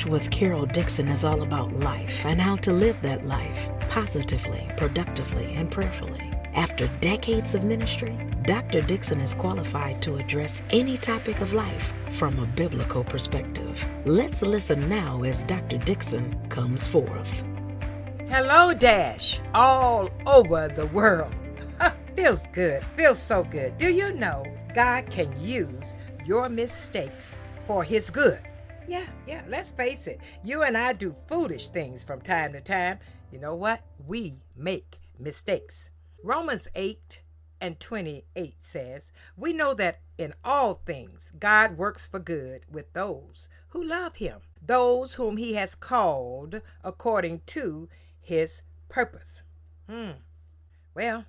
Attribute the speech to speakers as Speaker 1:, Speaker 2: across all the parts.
Speaker 1: with Carol Dixon is all about life and how to live that life positively, productively, and prayerfully. After decades of ministry, Dr. Dixon is qualified to address any topic of life from a biblical perspective. Let's listen now as Dr. Dixon comes forth.
Speaker 2: Hello, Dash, all over the world. Feels good, feels so good. Do you know God can use your mistakes for His good? Yeah, let's face it. You and I do foolish things from time to time. You know what? We make mistakes. Romans 8:28 says, we know that in all things God works for good with those who love Him, those whom He has called according to His purpose. Well,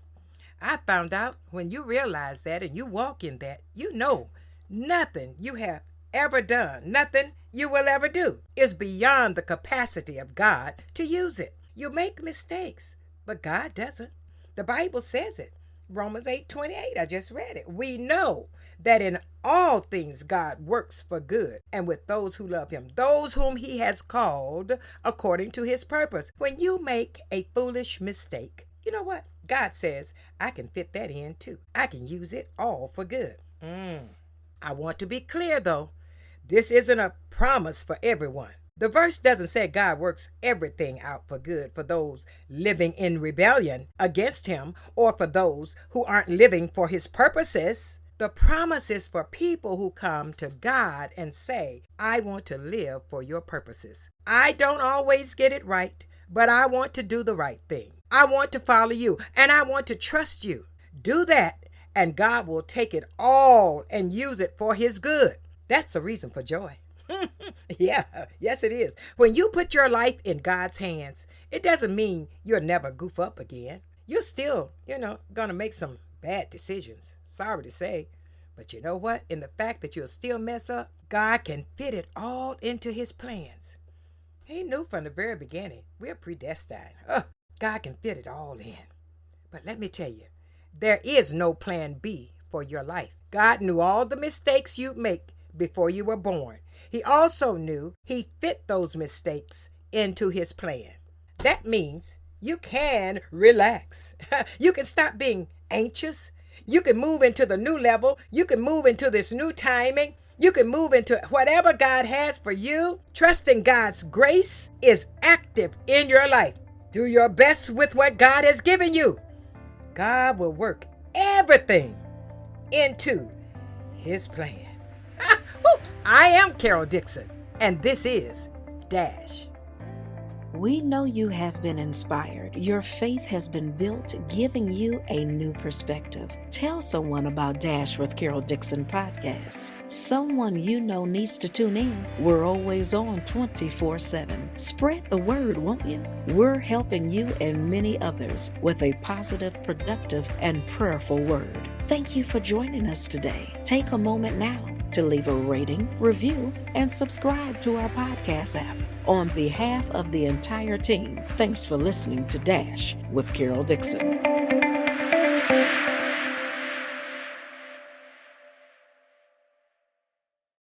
Speaker 2: I found out when you realize that and you walk in that, you know nothing you have ever done, nothing you will ever do is beyond the capacity of God to use it. You make mistakes, but God doesn't. The Bible says it. Romans 8:28, I just read it. We know that in all things God works for good, and with those who love Him, those whom He has called according to His purpose. When you make a foolish mistake, you know what? God says, I can fit that in too. I can use it all for good. I want to be clear though. This isn't a promise for everyone. The verse doesn't say God works everything out for good for those living in rebellion against Him or for those who aren't living for His purposes. The promise is for people who come to God and say, I want to live for your purposes. I don't always get it right, but I want to do the right thing. I want to follow you and I want to trust you. Do that and God will take it all and use it for His good. That's a reason for joy. Yes it is. When you put your life in God's hands, it doesn't mean you'll never goof up again. You're still, gonna make some bad decisions. Sorry to say. But you know what? In the fact that you'll still mess up, God can fit it all into His plans. He knew from the very beginning, we're predestined. God can fit it all in. But let me tell you, there is no plan B for your life. God knew all the mistakes you'd make before you were born. He also knew He fit those mistakes into His plan. That means you can relax. You can stop being anxious. You can move into the new level. You can move into this new timing. You can move into whatever God has for you. Trusting God's grace is active in your life. Do your best with what God has given you. God will work everything into His plan. I am Carol Dixon, and this is Dash.
Speaker 1: We know you have been inspired. Your faith has been built, giving you a new perspective. Tell someone about Dash with Carol Dixon podcast. Someone you know needs to tune in. We're always on 24/7. Spread the word, won't you? We're helping you and many others with a positive, productive, and prayerful word. Thank you for joining us today. Take a moment now to leave a rating, review, and subscribe to our podcast app. On behalf of the entire team, thanks for listening to Dash with Carol Dixon.